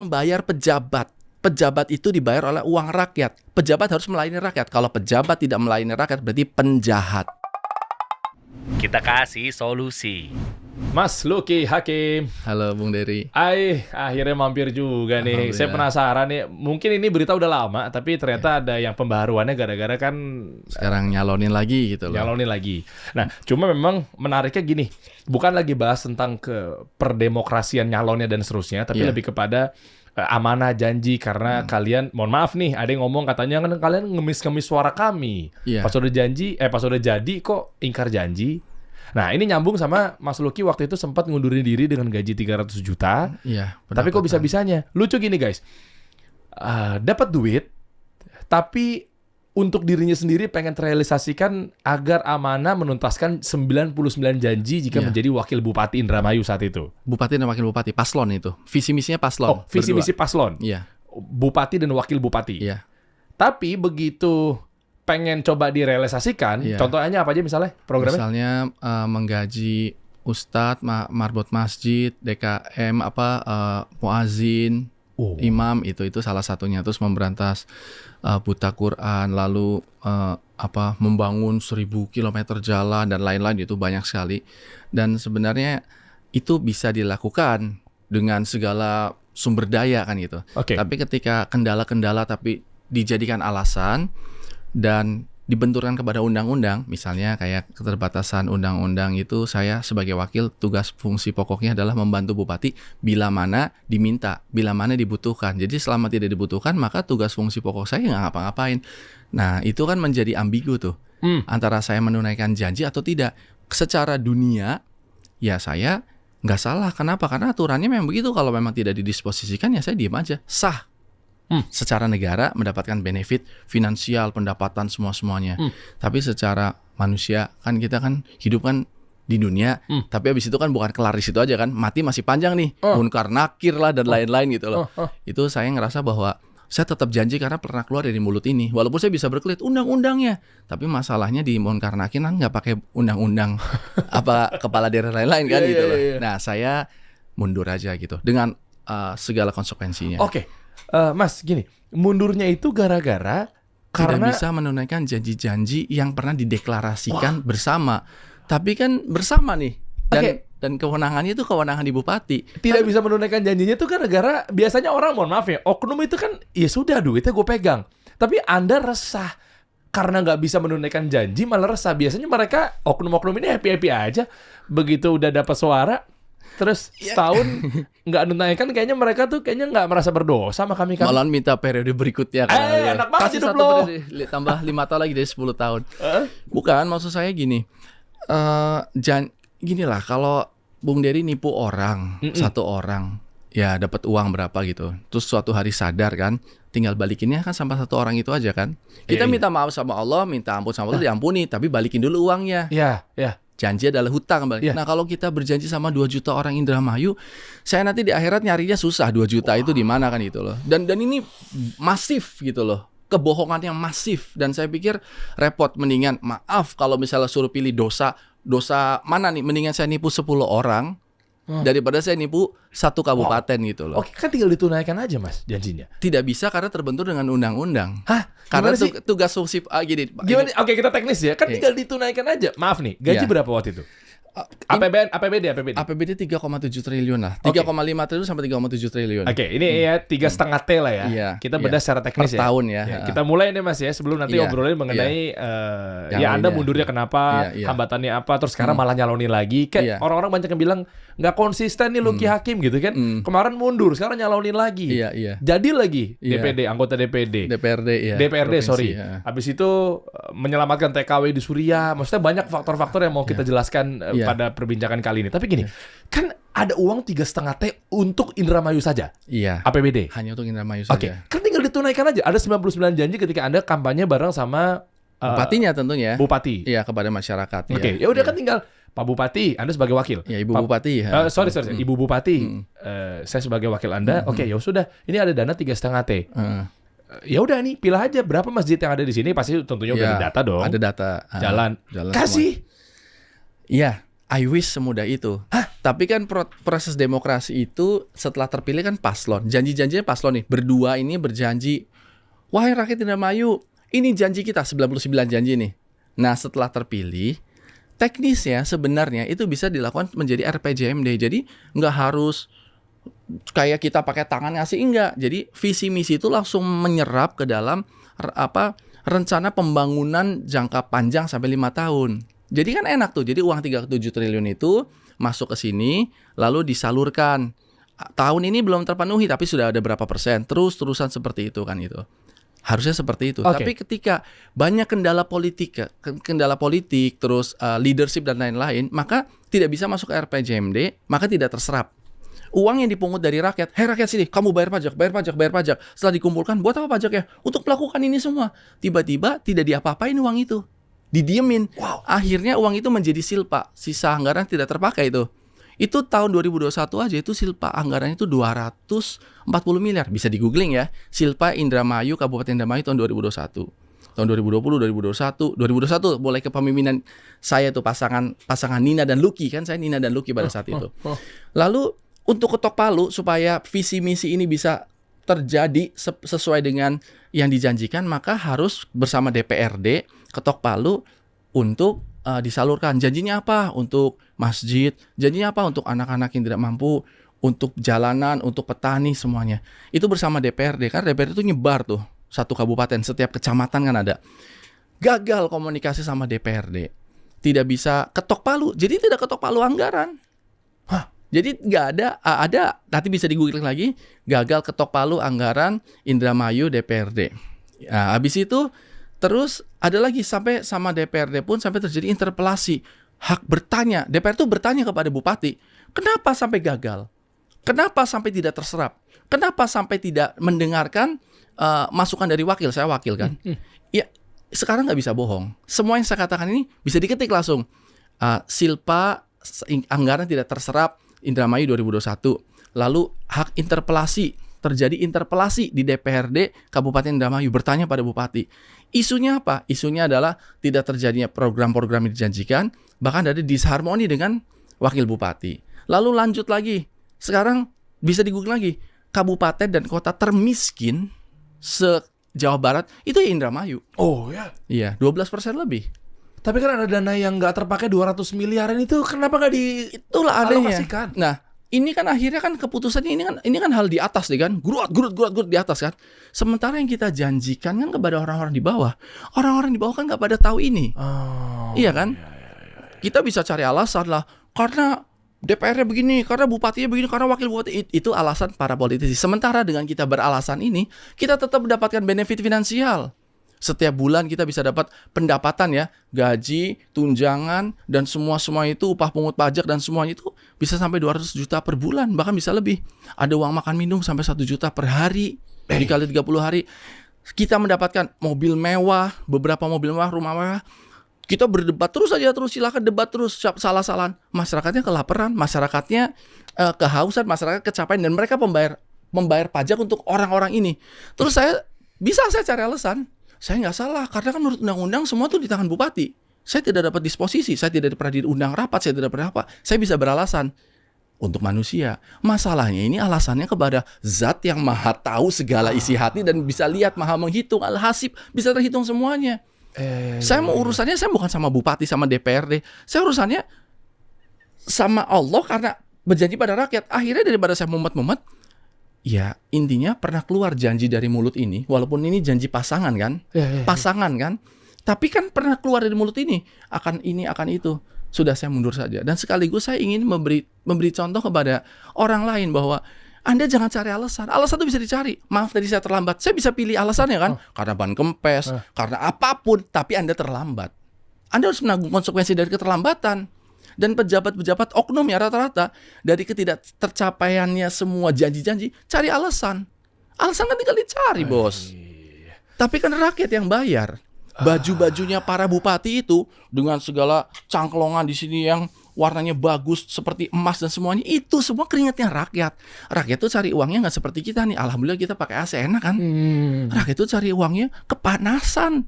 Membayar pejabat. Pejabat itu dibayar oleh uang rakyat. Pejabat harus melayani rakyat. Kalau pejabat tidak melayani rakyat berarti penjahat. Kita kasih solusi. Mas Lucky Hakim. Halo Bung Dery. Akhirnya mampir juga nih. Saya penasaran nih. Mungkin ini berita udah lama, tapi ternyata ada yang pembaharuannya gara-gara kan sekarang nyalonin lagi gitu loh. Nyalonin lagi. Nah, cuma memang menariknya gini. Bukan lagi bahas tentang ke perdemokrasian nyalonnya dan seterusnya, tapi lebih kepada amanah janji karena kalian, mohon maaf nih, ada yang ngomong katanya kan kalian ngemis-ngemis suara kami. Pas udah jadi kok ingkar janji. Nah, ini nyambung sama Mas Lucky waktu itu sempat ngundurin diri dengan gaji 300 juta. Tapi kok bisa-bisanya? Lucu gini guys. Dapat duit, tapi untuk dirinya sendiri pengen terrealisasikan agar amanah menuntaskan 99 janji jika menjadi wakil Bupati Indramayu saat itu. Bupati dan wakil bupati, paslon itu. Visi misinya paslon. Oh, visi misi paslon. Iya. Bupati dan wakil bupati. Iya. Tapi begitu pengen coba direalisasikan, contohnya apa aja misalnya programnya? Misalnya menggaji ustadz, marbot masjid, DKM, muazin, imam, itu salah satunya. Terus memberantas buta Quran, lalu membangun 1000 kilometer jalan dan lain-lain, itu banyak sekali. Dan sebenarnya itu bisa dilakukan dengan segala sumber daya kan gitu. Tapi ketika kendala-kendala tapi dijadikan alasan dan dibenturkan kepada undang-undang, misalnya kayak keterbatasan undang-undang itu, saya sebagai wakil tugas fungsi pokoknya adalah membantu bupati bila mana diminta, bila mana dibutuhkan. Jadi selama tidak dibutuhkan maka tugas fungsi pokok saya nggak ngapa-ngapain. Nah itu kan menjadi ambigu tuh, antara saya menunaikan janji atau tidak. Secara dunia ya saya nggak salah. Kenapa? Karena aturannya memang begitu. Kalau memang tidak didisposisikan ya saya diem aja, sah. Secara negara mendapatkan benefit finansial, pendapatan semuanya. Tapi secara manusia kan kita kan hidup kan di dunia, tapi habis itu kan bukan kelar di situ aja kan, mati masih panjang nih, munkar nakir lah dan lain-lain gitu loh. Itu saya ngerasa bahwa saya tetap janji karena pernah keluar dari mulut ini, walaupun saya bisa berkelit undang-undangnya, tapi masalahnya di munkar nakir kan nggak pakai undang-undang kepala daerah lain-lain kan gitu loh. Nah saya mundur aja gitu dengan segala konsekuensinya. Mas, gini, mundurnya itu gara-gara karena tidak bisa menunaikan janji-janji yang pernah dideklarasikan bersama. Tapi kan bersama nih, dan kewenangannya itu kewenangan di bupati. Tidak bisa menunaikan janjinya itu gara-gara biasanya orang, mohon maaf ya, oknum itu kan ya sudah duitnya gue pegang. Tapi Anda resah karena nggak bisa menunaikan janji, malah resah. Biasanya mereka oknum-oknum ini happy-happy aja. Begitu udah dapat suara, terus setahun nggak menunaikan, kayaknya mereka tuh kayaknya nggak merasa berdosa sama kami. Malah minta periode berikutnya kan. Enak banget kasih hidup satu lo. periode, tambah 5 tahun lagi dari 10 tahun. Bukan, maksud saya gini. Ginilah, kalau Bung Dery nipu orang, satu orang, ya dapat uang berapa gitu. Terus suatu hari sadar kan, tinggal balikinnya kan sama satu orang itu aja kan. Kita minta maaf sama Allah, minta ampun sama Allah, diampuni, tapi balikin dulu uangnya. Iya. Janji adalah hutang kembali. Nah kalau kita berjanji sama 2 juta orang Indramayu, saya nanti di akhirat nyarinya susah 2 juta itu di mana kan itu loh. Dan ini masif gitu loh. Kebohongan yang masif, dan saya pikir repot. Mendingan maaf kalau misalnya suruh pilih dosa mana nih, mendingan saya nipu 10 orang daripada saya nipu 1 kabupaten gitu loh. Kan tinggal ditunaikan aja Mas janjinya. Tidak bisa karena terbentur dengan undang-undang. Karena tugas fungsi gini. Gimana? Kita teknis ya. Kan tinggal ditunaikan aja. Maaf nih, gaji berapa waktu itu? APBD 3,7 triliun lah. 3,5 triliun sampai 3,7 triliun. Ini ya 3,5 T lah ya. Kita bedah secara teknis per tahun ya. Kita mulai nih Mas ya, sebelum nanti obrolin mengenai Anda mundurnya kenapa, hambatannya apa, terus sekarang malah nyalonin lagi. Kayak orang-orang banyak yang bilang nggak konsisten nih Lucky Hakim gitu kan. Kemarin mundur, sekarang nyalonin lagi. Jadi lagi DPD, anggota DPRD, sorry. Habis itu menyelamatkan TKW di Suria. Maksudnya banyak faktor-faktor yang mau kita jelaskan pada perbincangan kali ini. Tapi gini, kan ada uang 3,5 T untuk Indramayu saja. APBD. Hanya untuk Indramayu saja. Kan tinggal ditunaikan aja. Ada 99 janji ketika Anda kampanye bareng sama bupatinya tentunya. Bupati. Iya, kepada masyarakat. Ya udah kan tinggal Pak Bupati, Anda sebagai wakil. Ya, Ibu Bupati. Sorry, Ibu Bupati. Saya sebagai wakil Anda. Ya sudah. Ini ada dana 3,5 T. Ya udah nih, pilih aja berapa masjid yang ada di sini, pasti tentunya udah ada data dong. Ada data. Jalan. Jalan kasih. Iya. I wish semudah itu. Tapi kan proses demokrasi itu setelah terpilih kan paslon. Janji-janjinya paslon nih. Berdua ini berjanji, wahai rakyat Indramayu, ini janji kita 99 janji nih. Nah setelah terpilih, teknisnya sebenarnya itu bisa dilakukan menjadi RPJMD. Jadi nggak harus kayak kita pakai tangan ngasih, enggak. Jadi visi misi itu langsung menyerap ke dalam rencana pembangunan jangka panjang sampai 5 tahun. Jadi kan enak tuh. Jadi uang 37 triliun itu masuk ke sini lalu disalurkan. Tahun ini belum terpenuhi tapi sudah ada berapa persen. Terus-terusan seperti itu kan itu. Harusnya seperti itu. Tapi ketika banyak kendala politik terus leadership dan lain-lain, maka tidak bisa masuk ke RPJMD, maka tidak terserap. Uang yang dipungut dari rakyat, hei rakyat sini, kamu bayar pajak. Setelah dikumpulkan, buat apa pajaknya? Untuk melakukan ini semua. Tiba-tiba tidak diapa-apain uang itu. Didiemin. Akhirnya uang itu menjadi silpa. Sisa anggaran tidak terpakai itu. Itu tahun 2021 aja itu silpa anggarannya itu 240 miliar. Bisa di-googling ya. Silpa Indramayu, Kabupaten Indramayu tahun 2021. Tahun 2020, 2021 mulai kepemimpinan saya tuh pasangan Nina dan Lucky kan, saya Nina dan Lucky pada saat itu. Lalu untuk ketok palu supaya visi misi ini bisa terjadi sesuai dengan yang dijanjikan, maka harus bersama DPRD ketok palu untuk disalurkan. Janjinya apa? Untuk masjid, janjinya apa? Untuk anak-anak yang tidak mampu, untuk jalanan, untuk petani, semuanya. Itu bersama DPRD, karena DPRD itu nyebar tuh satu kabupaten, setiap kecamatan kan ada. Gagal komunikasi sama DPRD, tidak bisa ketok palu, jadi tidak ketok palu anggaran. Jadi nggak ada, nanti bisa di-googling lagi, gagal ketok palu anggaran Indramayu DPRD. Nah, habis itu terus ada lagi sampai sama DPRD pun sampai terjadi interpelasi, hak bertanya. DPR itu bertanya kepada bupati, kenapa sampai gagal? Kenapa sampai tidak terserap? Kenapa sampai tidak mendengarkan masukan dari wakil? Saya wakil kan. Ya, sekarang nggak bisa bohong. Semua yang saya katakan ini bisa diketik langsung. Silpa anggaran tidak terserap Indramayu 2021. Lalu hak interpelasi, terjadi interpelasi di DPRD Kabupaten Indramayu, bertanya pada bupati. Isunya apa? Isunya adalah tidak terjadinya program-program yang dijanjikan, bahkan ada disharmoni dengan wakil bupati. Lalu lanjut lagi, sekarang bisa di-google lagi, kabupaten dan kota termiskin se-Jawa Barat itu ya Indramayu. Oh ya? Iya, 12% lebih. Tapi kan ada dana yang nggak terpakai 200 miliaran itu, kenapa nggak Itulah adanya. dialokasikan? Nah, ini kan akhirnya kan keputusannya ini kan hal di atas nih kan, gruat di atas kan. Sementara yang kita janjikan kan kepada orang-orang di bawah. Orang-orang di bawah kan nggak pada tahu ini. Iya kan? Kita bisa cari alasan lah, karena DPR-nya begini, karena bupatinya begini, karena wakil bupati. Itu alasan para politisi. Sementara dengan kita beralasan ini, kita tetap mendapatkan benefit finansial. Setiap bulan kita bisa dapat pendapatan ya, gaji, tunjangan, dan semua itu, upah pungut pajak dan semuanya itu bisa sampai 200 juta per bulan, bahkan bisa lebih. Ada uang makan minum sampai 1 juta per hari, dikali 30 hari. Kita mendapatkan mobil mewah, beberapa mobil mewah, rumah mewah. Kita berdebat terus aja, silakan debat terus, salah-salahan. Masyarakatnya kelaparan, masyarakatnya kehausan, masyarakat kecapean, dan mereka membayar pajak untuk orang-orang ini. Terus saya cari alasan. Saya nggak salah, karena kan menurut undang-undang semua tuh di tangan bupati. Saya tidak dapat disposisi, saya tidak pernah diundang rapat, saya tidak pernah apa. Saya bisa beralasan untuk manusia. Masalahnya ini alasannya kepada zat yang maha tahu segala isi hati dan bisa lihat, maha menghitung, al-hasib, bisa terhitung semuanya. Saya mau urusannya, saya bukan sama bupati, sama DPRD. Saya urusannya sama Allah karena berjanji pada rakyat. Akhirnya daripada saya mumet-mumet, ya intinya pernah keluar janji dari mulut ini, walaupun ini janji pasangan kan, pasangan kan, tapi kan pernah keluar dari mulut ini akan itu. Sudah, saya mundur saja. Dan sekaligus saya ingin memberi contoh kepada orang lain bahwa Anda jangan cari alasan. Alasan itu bisa dicari. Maaf tadi saya terlambat. Saya bisa pilih alasannya kan, karena ban kempes, karena apapun, tapi Anda terlambat. Anda harus menanggung konsekuensi dari keterlambatan. Dan pejabat-pejabat oknum ya rata-rata dari ketidaktercapaiannya semua janji-janji, cari alasan. Alasan kan tinggal dicari, bos. Tapi kan rakyat yang bayar. Baju-bajunya para bupati itu dengan segala cangklongan di sini yang warnanya bagus seperti emas dan semuanya, itu semua keringatnya rakyat. Rakyat itu cari uangnya nggak seperti kita nih. Alhamdulillah kita pakai AC enak kan. Rakyat itu cari uangnya kepanasan.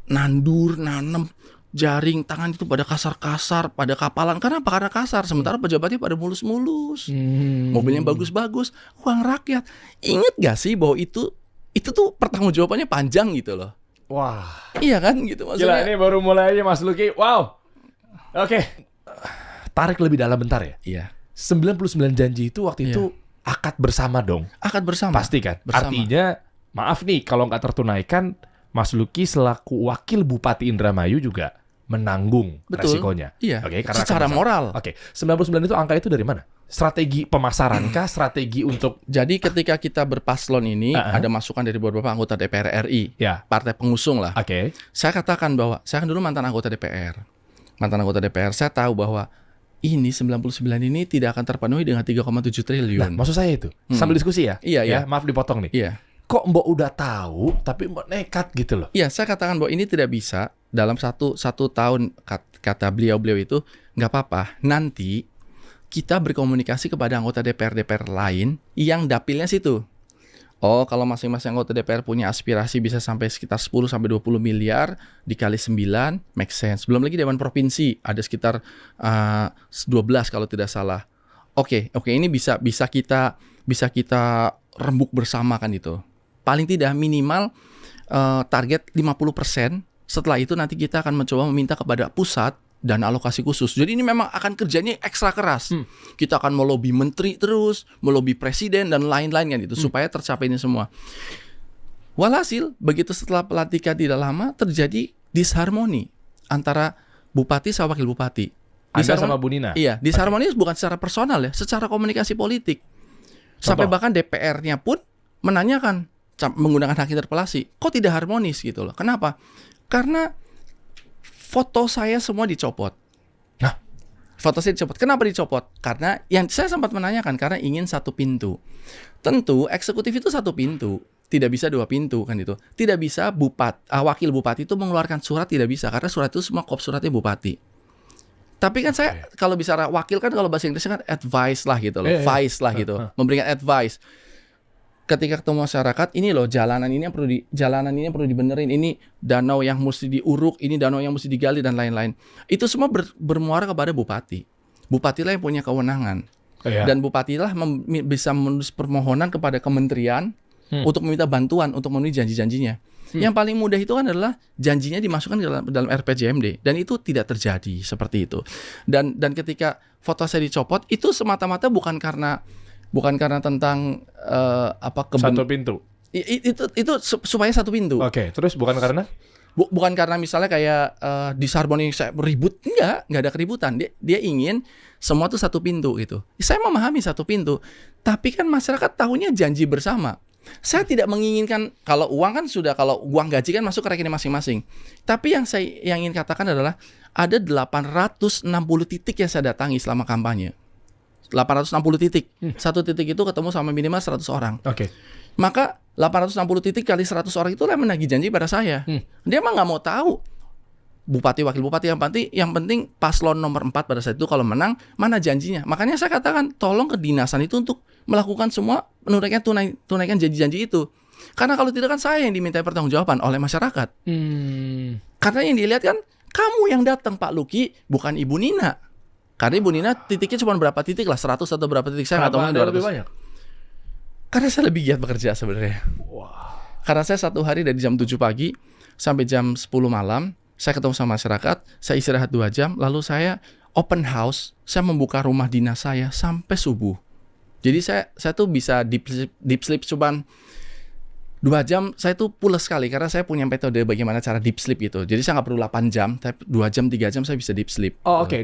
Nandur, nanem, jaring tangan itu pada kasar-kasar, pada kapalan. Karena apa? Karena kasar. Sementara pejabatnya pada mulus-mulus. Mobilnya bagus-bagus, uang rakyat. Ingat gak sih bahwa itu tuh pertanggungjawabannya panjang gitu loh. Wah. Iya kan gitu Gila, maksudnya. ini baru mulai aja Mas Lucky. Wow. Oke. Tarik lebih dalam bentar ya. Iya. 99 janji itu waktu itu akad bersama dong. Akad bersama. Pasti kan? Bersama. Artinya, maaf nih kalau nggak tertunaikan, Mas Lucky selaku wakil Bupati Indramayu juga menanggung Betul. resikonya. Iya. Oke, karena Secara akan moral. Oke, 99 itu angka itu dari mana? Strategi pemasaran kah? Strategi untuk Jadi ketika kita berpaslon ini ada masukan dari beberapa anggota DPR RI, ya. partai pengusung lah. Oke. Saya katakan bahwa saya kan dulu mantan anggota DPR. Saya tahu bahwa ini 99 ini tidak akan terpenuhi dengan 3,7 Nah, triliun. maksud saya itu sambil diskusi ya. Iya, iya. Ya, maaf dipotong nih. Iya. Kok Mbok udah tahu tapi Mbok nekat gitu loh. Iya, saya katakan bahwa ini tidak bisa dalam satu tahun, kata beliau itu nggak apa-apa. Nanti kita berkomunikasi kepada anggota DPR lain yang dapilnya situ. Oh, kalau masing-masing anggota DPR punya aspirasi bisa sampai sekitar 10 sampai 20 miliar dikali 9, make sense. Belum lagi Dewan Provinsi ada sekitar 12 kalau tidak salah. Oke, ini bisa kita rembuk bersama kan itu. Paling tidak minimal target 50%. Setelah itu nanti kita akan mencoba meminta kepada pusat dan alokasi khusus. Jadi ini memang akan kerjanya ekstra keras. Kita akan melobi menteri terus, melobi presiden dan lain-lain kan itu supaya tercapai ini semua. Walhasil begitu setelah pelantikan tidak lama terjadi disharmoni antara bupati sama wakil bupati. Anda sama Bu Nina? Iya, disharmoni bukan secara personal ya, secara komunikasi politik. Sampai bahkan DPR-nya pun menanyakan menggunakan hak interpelasi, kok tidak harmonis gitu loh. Kenapa? Karena foto saya semua dicopot. Nah, foto saya dicopot. Kenapa dicopot? Karena yang saya sempat menanyakan karena ingin satu pintu. Tentu eksekutif itu satu pintu, tidak bisa dua pintu kan itu. Tidak bisa wakil bupati itu mengeluarkan surat, tidak bisa karena surat itu semua kop suratnya bupati. Tapi kan saya kalau bicara wakil kan kalau bahasa Inggrisnya kan advice lah gitu loh, vice lah gitu, memberikan advice. Ketika ketemu masyarakat, ini loh jalanan ini yang perlu dibenerin, ini danau yang mesti diuruk, ini danau yang mesti digali dan lain-lain. Itu semua bermuara kepada bupati. Bupatilah yang punya kewenangan. Dan bupatilah bisa menulis permohonan kepada kementerian untuk meminta bantuan untuk memenuhi janji-janjinya. Yang paling mudah itu kan adalah janjinya dimasukkan dalam RPJMD dan itu tidak terjadi seperti itu. Dan ketika foto saya dicopot itu semata-mata bukan karena tentang satu pintu. Itu supaya satu pintu. Oke, terus bukan karena bukan karena misalnya kayak disharmoni saya ribut, enggak ada keributan. Dia ingin semua tuh satu pintu gitu. Saya memahami satu pintu, tapi kan masyarakat tahunya janji bersama. Saya tidak menginginkan kalau uang gaji kan masuk ke rekening masing-masing. Tapi yang ingin katakan adalah ada 860 titik yang saya datangi selama kampanye. 860 titik. Satu titik itu ketemu sama minimal 100 orang. Oke. Maka 860 titik kali 100 orang itu yang menagih janji pada saya. Dia emang nggak mau tahu bupati, wakil bupati, yang penting paslon nomor 4 pada saat itu kalau menang, mana janjinya. Makanya saya katakan tolong kedinasan itu untuk melakukan semua tunaikan janji-janji itu. Karena kalau tidak kan saya yang dimintai pertanggungjawaban oleh masyarakat. Karena yang dilihat kan kamu yang datang Pak Lucky, bukan Ibu Nina. Karena Ibu Nina titiknya cuma berapa titik lah, 100 atau berapa titik, saya nggak tahu. Anda lebih banyak? Karena saya lebih giat bekerja sebenarnya. Karena saya satu hari dari jam 7 pagi sampai jam 10 malam, saya ketemu sama masyarakat, saya istirahat 2 jam, lalu saya open house, saya membuka rumah dinas saya sampai subuh. Jadi saya tuh bisa deep sleep cuman 2 jam, saya tuh pules sekali karena saya punya metode bagaimana cara deep sleep gitu. Jadi saya nggak perlu 8 jam, tapi 2 jam, 3 jam saya bisa deep sleep. Oh, oke.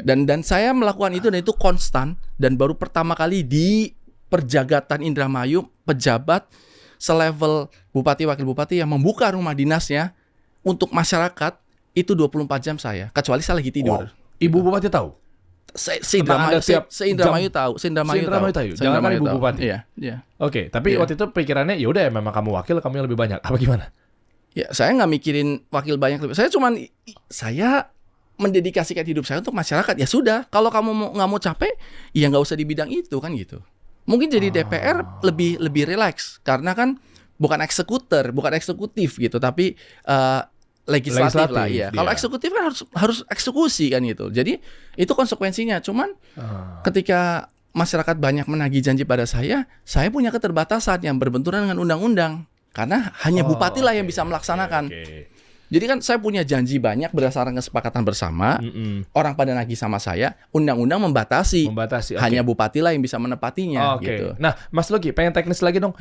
Dan saya melakukan itu dan itu konstan, dan baru pertama kali di Perjagatan Indramayu pejabat selevel bupati wakil bupati yang membuka rumah dinasnya untuk masyarakat itu 24 jam saya, kecuali saya lagi tidur. Ibu bupati tahu? Se-Indramayu tahu. Jangan Ibu bupati. Iya. Oke, tapi waktu itu pikirannya ya udah memang kamu wakil, kamu yang lebih banyak. Apa gimana? Ya, saya nggak mikirin wakil banyak lebih. Saya mendedikasikan hidup saya untuk masyarakat. Ya sudah, kalau kamu nggak mau capek, ya nggak usah di bidang itu kan gitu. Mungkin jadi DPR lebih rileks karena kan bukan eksekutif gitu, tapi legislatif lah, iya. Kalau iya. eksekutif kan harus eksekusi kan gitu. Jadi itu konsekuensinya. Cuman ketika masyarakat banyak menagih janji pada saya punya keterbatasan yang berbenturan dengan undang-undang. Karena hanya bupati lah yang bisa melaksanakan. Oke. Jadi kan saya punya janji banyak berdasarkan kesepakatan bersama. Orang pada nagih sama saya, undang-undang membatasi. Membatasi. Oke. Hanya bupati lah yang bisa menepatinya Oke. gitu. Nah, Mas Luki, pengen teknis lagi dong.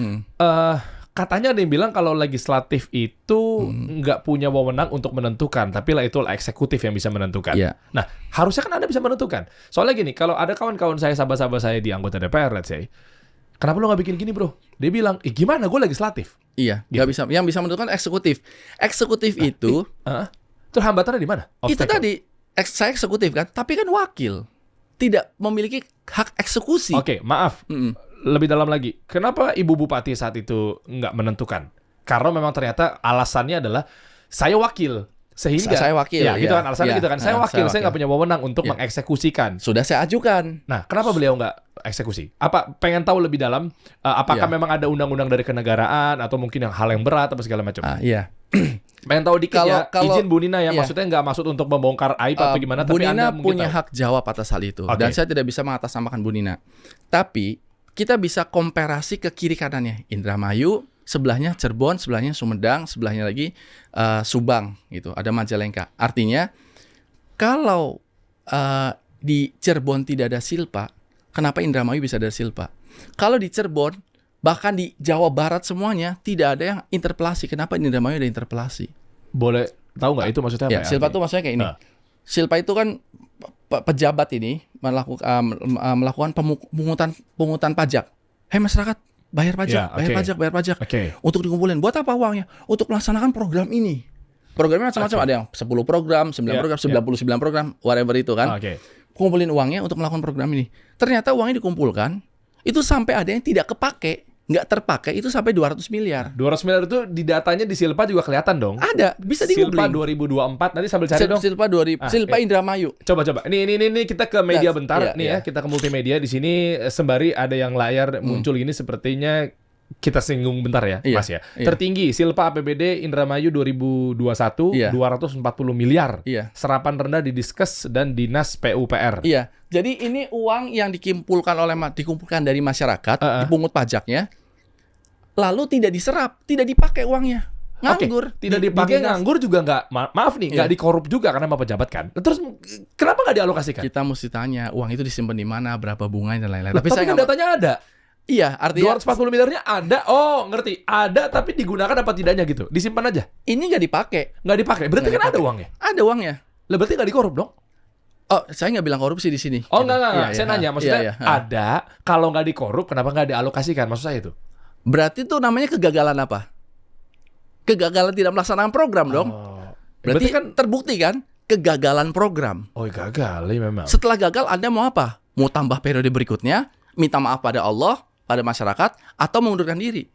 Katanya ada yang bilang kalau legislatif itu nggak punya wewenang untuk menentukan, tapi lah itu eksekutif yang bisa menentukan. Iya. Nah, harusnya kan Anda bisa menentukan. Soalnya gini, kalau ada kawan-kawan saya, sahabat-sahabat saya di anggota DPR, let's say, kenapa lu nggak bikin gini, bro? Dia bilang, gimana? Gue legislatif. Iya, nggak bisa. Yang bisa menentukan eksekutif. Eksekutif itu Terus hambatannya di mana? itu Obstacle. tadi saya eksekutif kan, tapi kan wakil tidak memiliki hak eksekusi. Oke, maaf. Lebih dalam lagi. Kenapa Ibu Bupati saat itu nggak menentukan? Karena memang ternyata alasannya adalah saya wakil. Sehingga Saya wakil, ya, gitu ya. kan alasannya Ya. gitu kan. Saya wakil, saya nggak punya wewenang untuk Ya. mengeksekusikan. Sudah saya ajukan. Nah, kenapa beliau nggak eksekusi? Apa pengen tahu lebih dalam? Apakah Ya. memang ada undang-undang dari kenegaraan atau mungkin hal yang berat atau segala macam? Iya. Pengen tahu dikit ya. Kalau- Izin Bu Nina ya, iya. maksudnya nggak maksud untuk membongkar aib atau gimana, Bu tapi Anda Nina mungkin punya tahu. hak jawab atas hal itu. Oke. Dan saya tidak bisa mengatasnamakan Bu Nina. Tapi kita bisa komparasi ke kiri kanannya. Indramayu, sebelahnya Cirebon, sebelahnya Sumedang, sebelahnya lagi Subang gitu. Ada Majalengka. Artinya kalau di Cirebon tidak ada Silpa, kenapa Indramayu bisa ada Silpa? Kalau di Cirebon, bahkan di Jawa Barat semuanya tidak ada yang interpelasi. Kenapa di Indramayu ada interpelasi? Boleh tahu nggak itu maksudnya apa? Ya, Silpa itu maksudnya kayak ini. Silpa itu kan pejabat ini melakukan pungutan pajak. Hei masyarakat, bayar pajak, Ya, oke. bayar pajak. Oke. Untuk dikumpulin. Buat apa uangnya? Untuk melaksanakan program ini. Programnya macam-macam, ada yang 10 program, 9 Ya, program, 99 program, whatever itu kan. Oke. Kumpulin uangnya untuk melakukan program ini. Ternyata uangnya dikumpulkan, itu sampai ada yang tidak kepake, nggak terpakai, itu sampai 200 miliar. 200 miliar itu di datanya di Silpa juga kelihatan dong. Ada, bisa di Silpa googling. 2024 nanti sambil cari dong. Silpa 2000, Silpa iya. Indramayu. Coba. Ini kita ke media That's- bentar iya, nih ya, iya. kita ke multimedia di sini sembari ada yang layar muncul ini sepertinya kita singgung bentar ya, Iya, Mas ya. iya. Tertinggi Silpa APBD Indramayu 2021 Iya. 240 miliar. Iya. Serapan rendah di Diskes dan Dinas PUPR. Iya, jadi ini uang yang dikumpulkan dari masyarakat, dipungut pajaknya, lalu tidak diserap, tidak dipakai uangnya, nganggur. Oke, tidak Di dipakai dinas. nganggur juga nggak, maaf nih, nggak Iya. dikorup juga karena Bapak pejabat kan. Terus kenapa nggak dialokasikan? Kita mesti tanya uang itu disimpan di mana, berapa bunganya dan lain-lain. Tapi saya kan nggak- datanya ada. Iya, artinya 240 miliarnya ada. Oh, ngerti. Ada tapi digunakan apa tidaknya gitu. Disimpan aja. ini nggak dipakai. Nggak dipakai. Berarti Nggak kan ada dipakai. uangnya. Ada uangnya. Lah berarti nggak dikorup dong? Oh, saya nggak bilang korupsi di sini. Oh, enggak. Iya, Saya iya. nanya. Maksudnya Iya, iya. ada. Kalau nggak dikorup, kenapa nggak dialokasikan? Maksud saya itu. Berarti itu namanya kegagalan apa? Kegagalan tidak melaksanakan program dong. Oh. Berarti kan. terbukti kan kegagalan program. Oh, gagal ya memang. Setelah gagal Anda mau apa? Mau tambah periode berikutnya, minta maaf pada Allah, pada masyarakat, atau mengundurkan diri?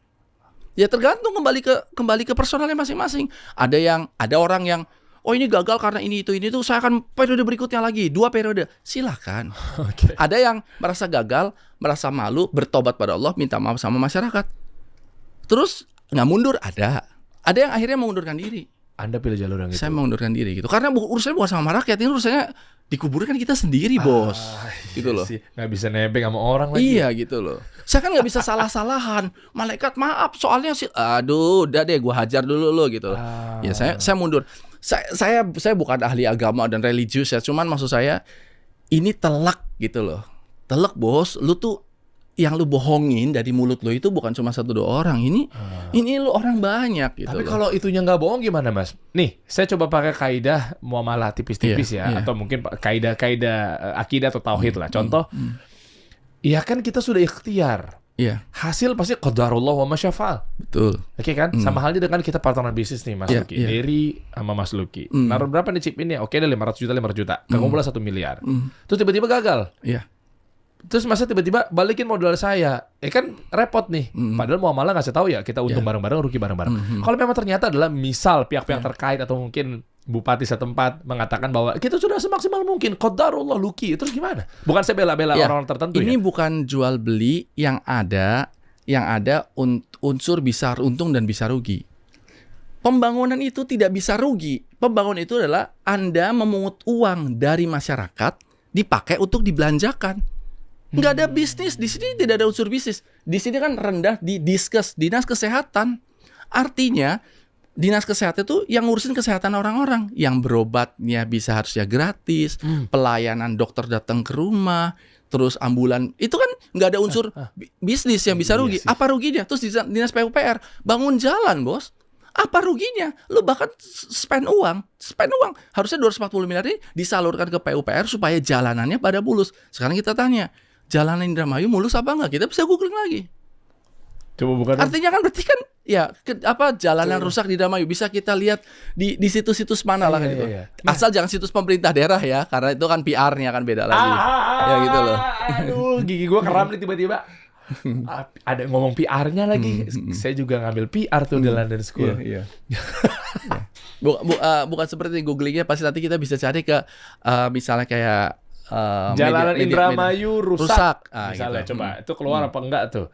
Ya tergantung kembali ke personalnya masing-masing. Ada orang yang oh ini gagal karena ini itu saya akan periode berikutnya lagi 2 periode. Silakan. Oke. Ada yang merasa gagal, merasa malu, bertobat pada Allah, minta maaf sama masyarakat. Terus nggak mundur, ada yang akhirnya mengundurkan diri. Anda pilih jalur yang itu. Saya mengundurkan diri gitu. Karena urusannya bukan sama rakyat, ini urusannya dikuburkan kita sendiri, Bos. Gitu loh. Sih. Nggak bisa nebeng sama orang lagi. Iya gitu loh. Saya kan nggak bisa salah-salahan. Malaikat maaf, soalnya sih, aduh, udah deh, gua hajar dulu lo gitu. Ya saya mundur. Saya bukan ahli agama dan religius ya. Cuman maksud saya ini telak gitu loh. Telak, Bos. Lu tuh yang lu bohongin dari mulut lu itu bukan cuma 1-2 orang. Ini lu orang banyak gitu. Tapi loh. kalau itunya nggak bohong gimana, Mas? Nih, saya coba pakai kaidah muamalah tipis-tipis Iya, ya, iya. atau mungkin kaidah akidah atau tauhid lah. Contoh, ya kan kita sudah ikhtiar. Iya, Hasil pasti qadarullah wa masyafa'al. betul. Oke kan? Sama halnya dengan kita partneran bisnis nih, Mas Iya, Luki. iya. Dery sama Mas Luki. Naruh berapa nih chip ini? Oke, ada 500 juta. Kekumpulan 1 miliar. Terus tiba-tiba gagal. Iya. Terus masa tiba-tiba balikin modal saya, kan repot nih. Padahal muamalah ngasih tahu ya kita untung bareng-bareng, rugi bareng-bareng. Kalau memang ternyata adalah misal pihak-pihak terkait atau mungkin bupati setempat mengatakan bahwa kita sudah semaksimal mungkin, qadarullah Luki, terus gimana? Bukan saya bela-bela Ya, orang-orang tertentu ini ya. bukan jual beli yang ada unsur bisa untung dan bisa rugi. Pembangunan itu tidak bisa rugi. Pembangunan itu adalah Anda memungut uang dari masyarakat dipakai untuk dibelanjakan. Nggak ada bisnis. Di sini tidak ada unsur bisnis. Di sini kan rendah di Diskes, Dinas Kesehatan. Artinya Dinas Kesehatan itu yang ngurusin kesehatan orang-orang. Yang berobatnya bisa harusnya gratis. Pelayanan dokter datang ke rumah. Terus ambulan. Itu kan nggak ada unsur bisnis yang bisa rugi. Iya sih. Apa ruginya? Terus Dinas PUPR bangun jalan, bos. Apa ruginya? Lu bahkan spend uang. Harusnya 240 miliar ini disalurkan ke PUPR supaya jalanannya pada mulus. Sekarang kita tanya, jalanan Indramayu mulus apa enggak? Kita bisa googling lagi. Coba bukan. Artinya kan berarti kan ya jalanan rusak di Indramayu bisa kita lihat di situs-situs mana lah gitu. Iya. Asal jangan situs pemerintah daerah ya, karena itu kan PR-nya kan beda lagi. Ya gitu loh. Aduh, gigi gue keram nih tiba-tiba. Ada ngomong PR-nya lagi. Saya juga ngambil PR tuh di London School. Iya. Bukan seperti googlingnya, pasti nanti kita bisa cari ke misalnya kayak Jalanan media- Indramayu rusak. Ah, Misalnya gitu. coba itu keluar apa enggak tuh.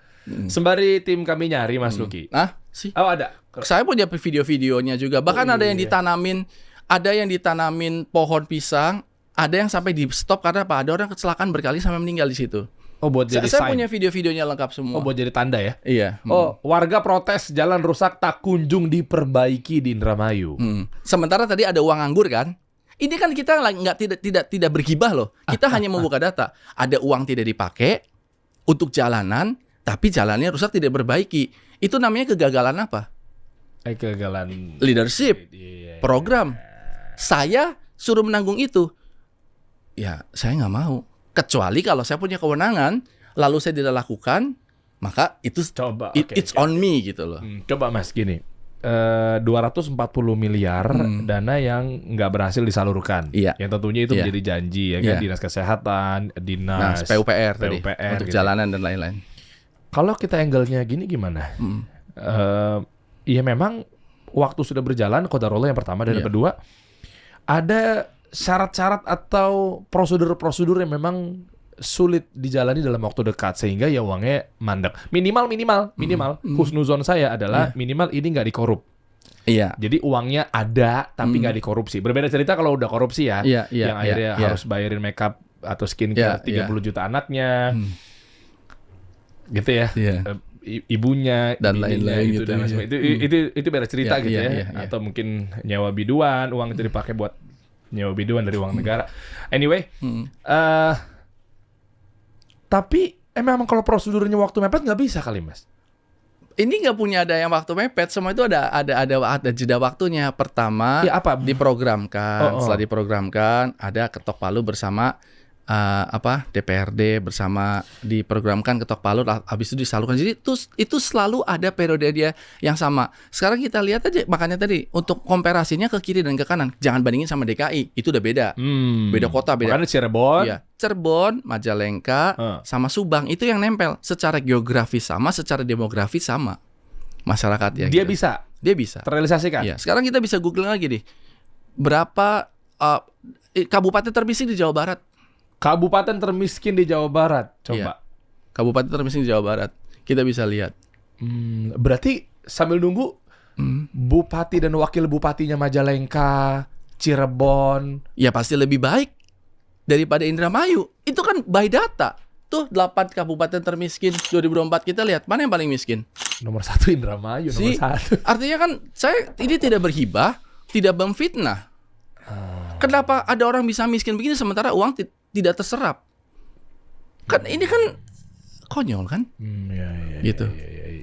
Sembari tim kami nyari Mas Luki. Sih. Oh ada. Saya punya video-videonya juga. Bahkan ada yang ditanamin pohon pisang, ada yang sampai di stop karena apa? Ada orang kecelakaan berkali sampai meninggal di situ. Oh buat jadi Saya sign. punya video-videonya lengkap semua. Oh buat jadi tanda ya. Iya. Oh, warga protes jalan rusak tak kunjung diperbaiki di Indramayu. Sementara tadi ada uang anggur kan? Ini kan kita tidak bergibah loh. Kita hanya membuka data. Ada uang tidak dipakai untuk jalanan, tapi jalannya rusak tidak diperbaiki. Itu namanya kegagalan apa? Kegagalan Leadership, Iya. program. Saya suruh menanggung itu. Ya, saya nggak mau. Kecuali kalau saya punya kewenangan, lalu saya tidak lakukan, maka itu Coba. it's on me gitu loh. Coba Mas gini. 240 miliar dana yang nggak berhasil disalurkan. Iya. Yang tentunya itu Iya. menjadi janji ya kan, Iya. Dinas Kesehatan, Dinas PUPR tadi, PUPR untuk gitu. jalanan dan lain-lain. Kalau kita angle-nya gini gimana? Ya memang waktu sudah berjalan, qadarullah yang pertama dan yang Iya. kedua, ada syarat-syarat atau prosedur-prosedur yang memang sulit dijalani dalam waktu dekat sehingga ya uangnya mandek. Minimal husnuzon saya adalah minimal ini nggak dikorup. Iya. Jadi uangnya ada tapi nggak dikorupsi. Berbeda cerita kalau udah korupsi ya, Iya, iya, yang akhirnya iya. harus bayarin makeup atau skincare Iya, 30 juta anaknya, gitu ya. Iya. Ibunya Dan bininya lain-lain gitu, dan lain iya. sebagainya. Itu beda cerita Iya, gitu iya, ya. iya, iya. Atau mungkin nyewa biduan, uang itu dipakai buat nyewa biduan dari uang negara. Anyway, tapi memang kalau prosedurnya waktu mepet nggak bisa kali Mas. Ini nggak punya ada yang waktu mepet, semua itu ada jeda waktunya. Pertama, Ya, apa? diprogramkan. Oh. Setelah diprogramkan, ada ketok palu bersama DPRD bersama diprogramkan ketok palu, habis itu disalurkan. Jadi itu selalu ada periode dia yang sama. Sekarang kita lihat aja, makanya tadi untuk komparasinya ke kiri dan ke kanan, jangan bandingin sama DKI, itu udah beda. Beda kota, beda. Makanya Cirebon. Iya, Cirebon, Majalengka, sama Subang itu yang nempel. Secara geografis sama, secara demografi sama. Masyarakatnya. Dia gitu. bisa Dia bisa. terrealisasikan. Iya. Sekarang kita bisa googling lagi nih. Berapa kabupaten termiskin di Jawa Barat? Kabupaten termiskin di Jawa Barat. Coba. Iya. Kabupaten termiskin di Jawa Barat. Kita bisa lihat. Berarti sambil nunggu bupati dan wakil bupatinya Majalengka, Cirebon. Ya pasti lebih baik daripada Indramayu. Itu kan by data. Tuh 8 kabupaten termiskin 2024, kita lihat mana yang paling miskin. Nomor 1 Indramayu, nomor 1. Artinya kan saya ini tidak berhibah, tidak memfitnah. Kenapa ada orang bisa miskin begini sementara uang tidak terserap? Kan ini kan konyol kan? Gitu.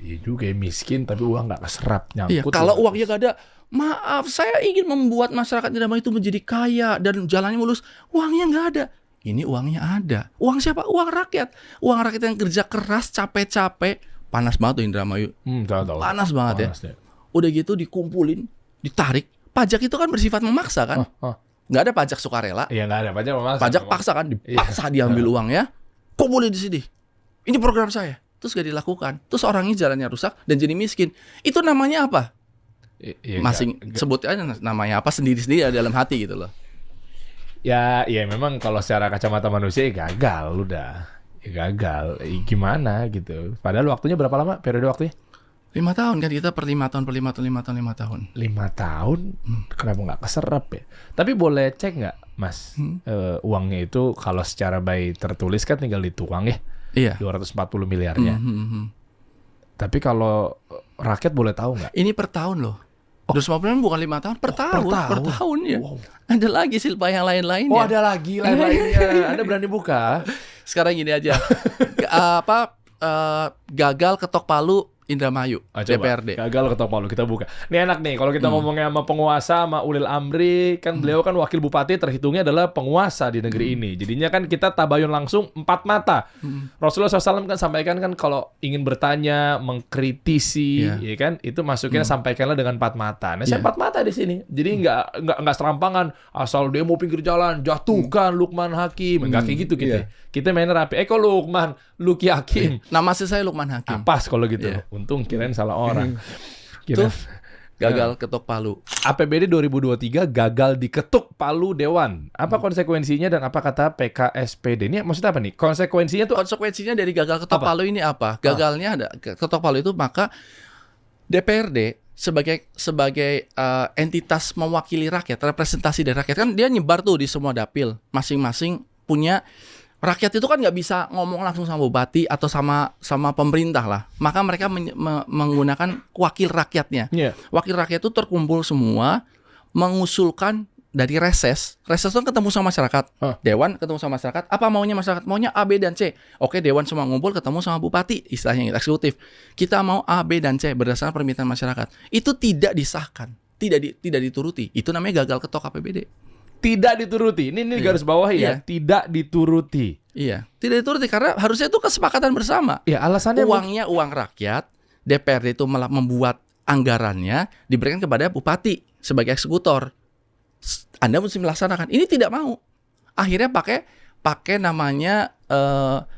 Iya juga ya, miskin tapi uang nggak keserap, Iya, nyangkut. kalau uangnya gak ada, maaf, saya ingin membuat masyarakat Indramayu itu menjadi kaya dan jalannya mulus. Uangnya nggak ada. Ini uangnya ada. Uang siapa? Uang rakyat. Uang rakyat yang kerja keras, capek-capek. Panas banget tuh Indramayu. Tahu. Panas banget ya. Panasnya. Udah gitu dikumpulin, ditarik. Pajak itu kan bersifat memaksa kan? Nggak ada pajak sukarela. Iya nggak ada pajak memaksa. Pajak paksa kan, dipaksa diambil uangnya. Kumpulin di sini. Ini program saya. Terus gak dilakukan. Terus orangnya jalannya rusak dan jadi miskin. Itu namanya apa? Masing sebut aja namanya apa sendiri-sendiri dalam hati gitu loh. Ya memang kalau secara kacamata manusia ya gagal udah. Ya gagal. Gimana gitu. Padahal waktunya berapa lama periode waktunya? 5 tahun kan kita per 5 tahun, per 5 tahun, 5 tahun, 5 tahun. 5 tahun? Kenapa nggak keserap ya? Tapi boleh cek nggak, Mas? Uangnya itu kalau secara by tertulis kan tinggal dituang ya. Iya. 240 miliarnya. Tapi kalau rakyat boleh tahu nggak? Ini per tahun loh. 250 bukan 5 tahun, per tahun ya. Wow. Ada lagi Silpa yang lain-lainnya. Oh, ada lagi lain-lainnya. Anda berani buka? Sekarang gini aja. Gagal ketok palu Indramayu, DPRD. Gagal ketok palu, kita buka. Ini enak nih, kalau kita ngomongnya sama penguasa, sama Ulil Amri, kan beliau kan wakil bupati terhitungnya adalah penguasa di negeri ini. Jadinya kan kita tabayun langsung 4 mata. Rasulullah SAW kan sampaikan kan kalau ingin bertanya, mengkritisi, ya kan, itu masuknya sampaikanlah dengan 4 mata. Nah, saya 4 mata di sini. Jadi nggak serampangan, asal demo pinggir jalan, jatuhkan Lukman Hakim. Nggak kayak gitu kita. Kita main rapi. Kok Lukman, Luki Hakim. Nama saya Lukman Hakim. Pas kalau gitu. Untung kirain salah orang. Tuh, gagal ketok palu. APBD 2023 gagal diketuk palu Dewan. Apa konsekuensinya dan apa kata PKSPD? Ini maksudnya apa nih? Konsekuensinya tuh Konsekuensinya dari gagal ketok palu ini apa? Gagalnya ada ketok palu itu, maka DPRD sebagai entitas mewakili rakyat, representasi dari rakyat, kan dia nyebar tuh di semua dapil, masing-masing punya. Rakyat itu kan nggak bisa ngomong langsung sama bupati atau sama pemerintah lah. Maka mereka menggunakan wakil rakyatnya. Wakil rakyat itu terkumpul semua, mengusulkan dari reses. Reses itu ketemu sama masyarakat. Dewan ketemu sama masyarakat. Apa maunya masyarakat? Maunya A, B, dan C. Oke, Dewan semua ngumpul ketemu sama bupati. Istilahnya eksekutif. Kita mau A, B, dan C berdasarkan permintaan masyarakat. Itu tidak disahkan. Tidak dituruti. Itu namanya gagal ketok APBD. Tidak dituruti. Ini garis bawahi ya. Tidak dituruti. Iya, tidak dituruti karena harusnya itu kesepakatan bersama. Ya, alasannya uangnya uang rakyat, DPRD itu malah membuat anggarannya diberikan kepada bupati sebagai eksekutor. Anda mesti melaksanakan. Ini tidak mau. Akhirnya pakai namanya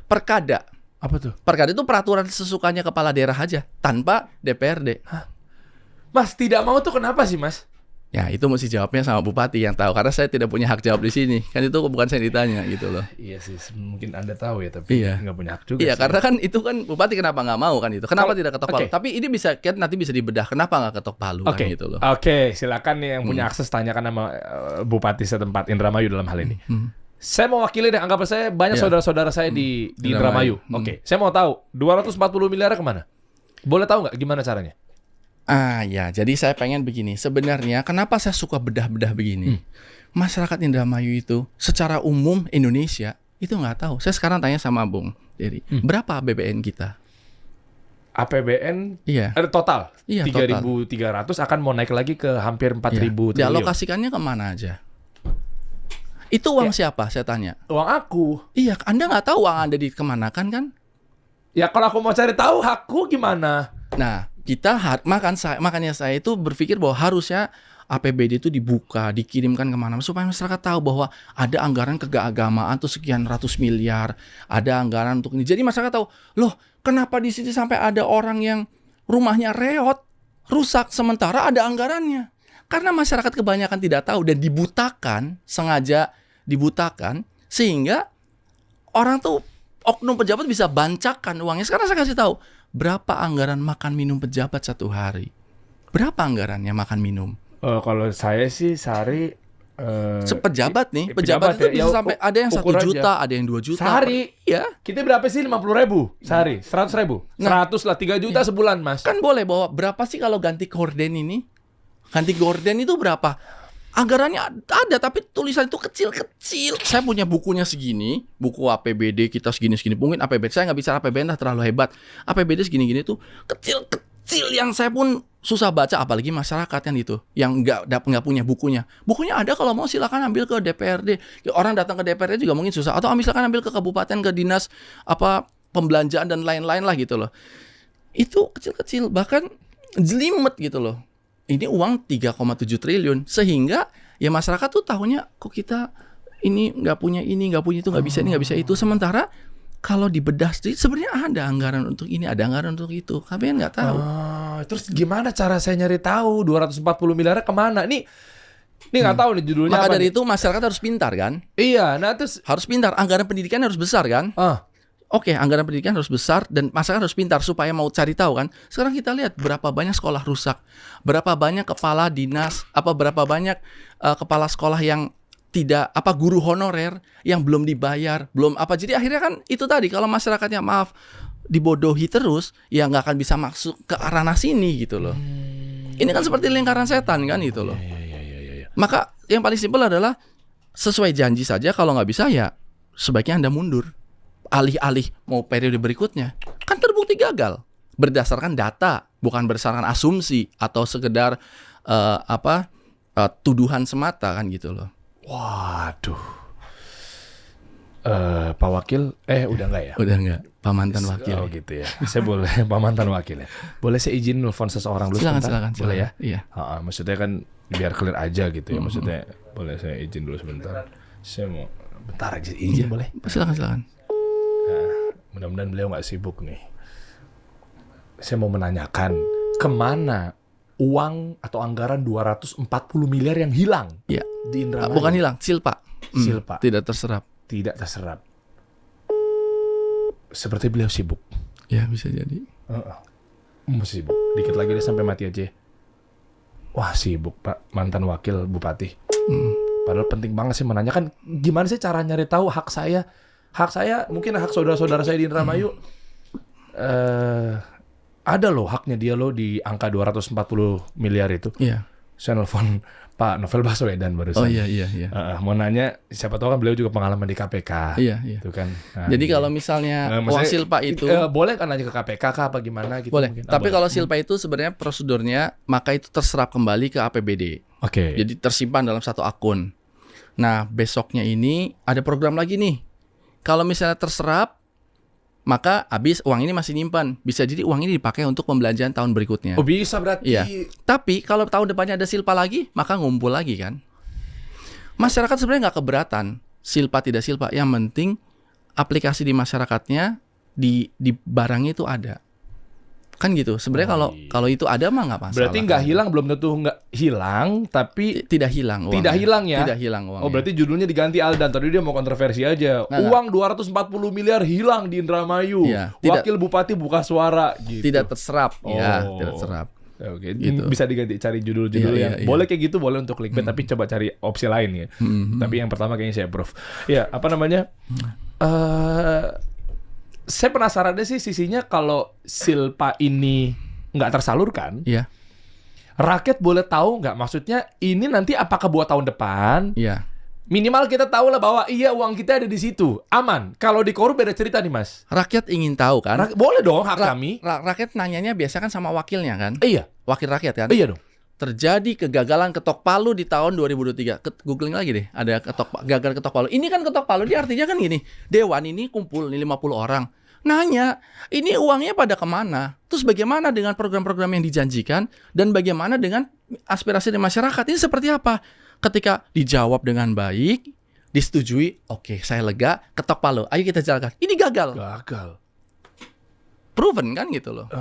perkada. Apa tuh? Perkada itu peraturan sesukanya kepala daerah aja tanpa DPRD. Mas, tidak mau tuh kenapa sih, Mas? Ya, itu mesti jawabnya sama bupati yang tahu, karena saya tidak punya hak jawab di sini. Kan itu bukan saya ditanya gitu loh. Iya sih, mungkin Anda tahu ya, tapi nggak punya hak juga. Iya, sih. karena kan itu kan bupati kenapa nggak mau kan itu? Kenapa tidak ketok palu? Tapi ini nanti bisa dibedah kenapa nggak ketok palu kan gitu loh. Oke, silakan nih yang punya akses tanyakan sama bupati setempat Indramayu dalam hal ini. Saya mau wakili deh, anggap saya banyak saudara-saudara saya di Indramayu. Oke, saya mau tahu 240 miliar kemana? Boleh tahu nggak gimana caranya? Ya, jadi saya pengen begini. Sebenarnya kenapa saya suka bedah-bedah begini? Masyarakat Indramayu itu secara umum Indonesia itu nggak tahu. Saya sekarang tanya sama Bung Dery, berapa APBN kita? APBN ada total 3.300 akan mau naik lagi ke hampir 4.000 triliun. Dialokasikannya kemana aja? Itu uang siapa? Saya tanya. Uang aku. Iya, Anda nggak tahu uang Anda dikemanakan kan? Ya kalau aku mau cari tahu hakku gimana? Nah, makanya saya itu berpikir bahwa harusnya APBD itu dibuka, dikirimkan kemana supaya masyarakat tahu bahwa ada anggaran keagamaan tuh sekian ratus miliar, ada anggaran untuk ini. Jadi masyarakat tahu, loh kenapa di sini sampai ada orang yang rumahnya reot, rusak, sementara ada anggarannya. Karena masyarakat kebanyakan tidak tahu dan sengaja dibutakan, sehingga orang tuh, oknum pejabat bisa bancakan uangnya. Sekarang saya kasih tahu, berapa anggaran makan minum pejabat satu hari? Berapa anggarannya makan minum? Kalau saya sih sehari pejabat nih, pejabat itu bisa sampai ada yang 1 juta, ada yang 2 juta. Sehari? Ya. Kita berapa sih 50.000 sehari? 100.000? 100 lah, 3 juta sebulan, Mas. Kan boleh bawa berapa sih kalau ganti gorden ini? Ganti gorden itu berapa? Anggarannya ada, tapi tulisan itu kecil-kecil. Saya punya bukunya segini, buku APBD kita segini-segini. Mungkin APBD, saya nggak bicara APBN lah, terlalu hebat. APBD segini-gini tuh kecil-kecil yang saya pun susah baca, apalagi masyarakat yang itu, yang nggak punya bukunya. Bukunya ada, kalau mau silakan ambil ke DPRD. Orang datang ke DPRD juga mungkin susah. Atau silakan ambil ke kabupaten, ke dinas pembelanjaan dan lain-lain lah gitu loh. Itu kecil-kecil, bahkan jelimet gitu loh. Ini uang 3,7 triliun. Sehingga ya masyarakat tuh tahunya kok kita ini nggak punya ini, nggak punya itu, nggak bisa ini, nggak bisa itu. Sementara kalau dibedah sedikit sebenarnya ada anggaran untuk ini, ada anggaran untuk itu. Kalian nggak tahu. Terus gimana cara saya nyari tahu 240 miliar kemana? Ini nggak tahu nih judulnya. Maka apa dari nih? itu masyarakat harus pintar kan? Iya, nah terus harus pintar. Anggaran pendidikan harus besar kan? Oke, anggaran pendidikan harus besar dan masyarakat harus pintar supaya mau cari tahu kan. Sekarang kita lihat berapa banyak sekolah rusak, berapa banyak kepala dinas, berapa banyak kepala sekolah yang tidak guru honorer yang belum dibayar, belum apa. Jadi akhirnya kan itu tadi, kalau masyarakatnya dibodohi terus, ya nggak akan bisa masuk ke ranah sini gitu loh. Ini kan seperti lingkaran setan kan gitu loh. Maka yang paling simpel adalah sesuai janji saja. Kalau nggak bisa ya sebaiknya Anda mundur. Alih-alih mau periode berikutnya, kan terbukti gagal berdasarkan data, bukan berdasarkan asumsi atau sekedar tuduhan semata kan gitu loh. Waduh. Pak Wakil, udah enggak ya? Udah enggak, Pak mantan wakil. Oh gitu ya. Saya boleh Pak mantan wakil ya. Boleh saya izin nelfon seseorang dulu Silakan. Boleh ya? Iya. Maksudnya kan biar clear aja gitu ya. Maksudnya boleh saya izin dulu sebentar. Saya mau bentar aja izin boleh? Silakan. Mudah-mudahan beliau nggak sibuk nih. Saya mau menanyakan kemana uang atau anggaran 240 miliar yang hilang Iya. di Indramayu? Bukan hilang, silpa. Silpa. Tidak terserap. Tidak terserap. Seperti beliau sibuk. Ya bisa jadi. Masih sibuk. Dikit lagi dia sampai mati aja. Wah sibuk Pak mantan wakil bupati. Padahal penting banget sih menanyakan gimana sih cara nyari tahu hak saya. Hak saya, mungkin hak saudara-saudara saya di Indramayu. Ada loh haknya dia loh di angka 240 miliar itu. Iya. Saya nelfon Pak Novel Baswedan barusan. Oh iya. Mau nanya, siapa tahu kan beliau juga pengalaman di KPK. Iya. Itu kan. Nah, Jadi kalau misalnya uang silpa itu boleh kan nanya ke KPK kah apa gimana gitu? boleh. Mungkin. Tapi Boleh. kalau silpa itu sebenarnya prosedurnya maka itu terserap kembali ke APBD. Oke. Jadi tersimpan dalam satu akun. Nah, besoknya ini ada program lagi nih. Kalau misalnya terserap, maka habis uang ini masih nyimpan. Bisa jadi uang ini dipakai untuk pembelanjaan tahun berikutnya. Oh bisa berarti. Iya. Tapi kalau tahun depannya ada silpa lagi, maka ngumpul lagi kan. Masyarakat sebenarnya nggak keberatan silpa tidak silpa. Yang penting aplikasi di masyarakatnya di barangnya itu ada. Kan gitu. Sebenarnya kalau itu ada mah nggak masalah. Berarti nggak hilang, belum tentu nggak hilang, tapi tidak hilang uangnya. Tidak hilang ya? Tidak hilang uangnya. Oh berarti judulnya diganti Aldan. Tadi dia mau kontroversi aja. Uang 240 miliar hilang di Indramayu. Iya, Wakil Bupati buka suara gitu. Tidak terserap. Ya, Oh. tidak terserap. Oke, Gitu. bisa diganti cari judul-judul yang Iya. boleh kayak gitu, boleh untuk clickbait, tapi coba cari opsi lain ya. Tapi yang pertama kayaknya saya approve. Ya, apa namanya? Saya penasaran deh sih sisinya kalau silpa ini nggak tersalurkan. Iya. Rakyat boleh tahu nggak? Maksudnya ini nanti apakah buat tahun depan? Iya. Minimal kita tahu lah bahwa iya uang kita ada di situ, aman. Kalau di korup beda cerita nih mas. Rakyat ingin tahu kan? Boleh dong hak kami. Rakyat nanyanya biasa kan sama wakilnya kan? Iya. Wakil rakyat kan? Iya dong. Terjadi kegagalan ketok palu di tahun 2023. Googling lagi deh, ada gagal ketok palu. Ini kan ketok palu, dia artinya kan gini, dewan ini kumpul nih 50 orang. Nanya, ini uangnya pada kemana? Terus bagaimana dengan program-program yang dijanjikan? Dan bagaimana dengan aspirasi dari masyarakat? Ini seperti apa? Ketika dijawab dengan baik, disetujui, oke, saya lega, ketok palu, ayo kita jalankan. Ini gagal. Proven kan gitu loh.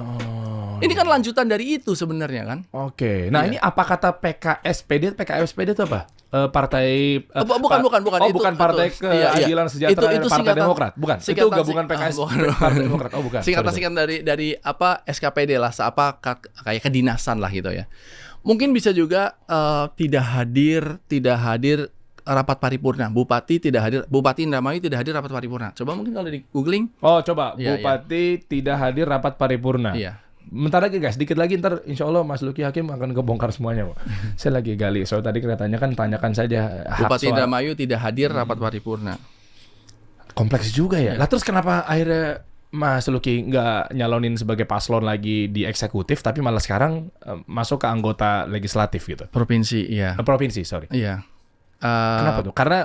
Ini kan lanjutan dari itu sebenarnya kan. Oke. Nah, ini apa kata PKSPD? PKSPD itu apa? Partai bukan. Oh, Itu, bukan Partai Keadilan Sejahtera itu Partai Demokrat. Bukan. Itu gabungan PKS Partai Demokrat. Oh, bukan. Singkatan dari apa SKPD lah, kayak kedinasan lah gitu ya. Mungkin bisa juga tidak hadir rapat paripurna. Bupati Indramayu tidak hadir rapat paripurna. Coba mungkin kalau di googling. Oh, coba. Iya, Bupati tidak hadir rapat paripurna. Iya. Bentar lagi guys, dikit lagi ntar insya Allah Mas Luki Hakim akan kebongkar semuanya. Saya lagi gali, soal tadi kelihatannya kan tanyakan saja hak Bupati soal. Indramayu tidak hadir rapat paripurna. Kompleks juga ya. Lah terus kenapa akhirnya Mas Luki nggak nyalonin sebagai paslon lagi di eksekutif, tapi malah sekarang masuk ke anggota legislatif gitu? Provinsi, iya. Provinsi, sorry. Iya. Kenapa tuh? Karena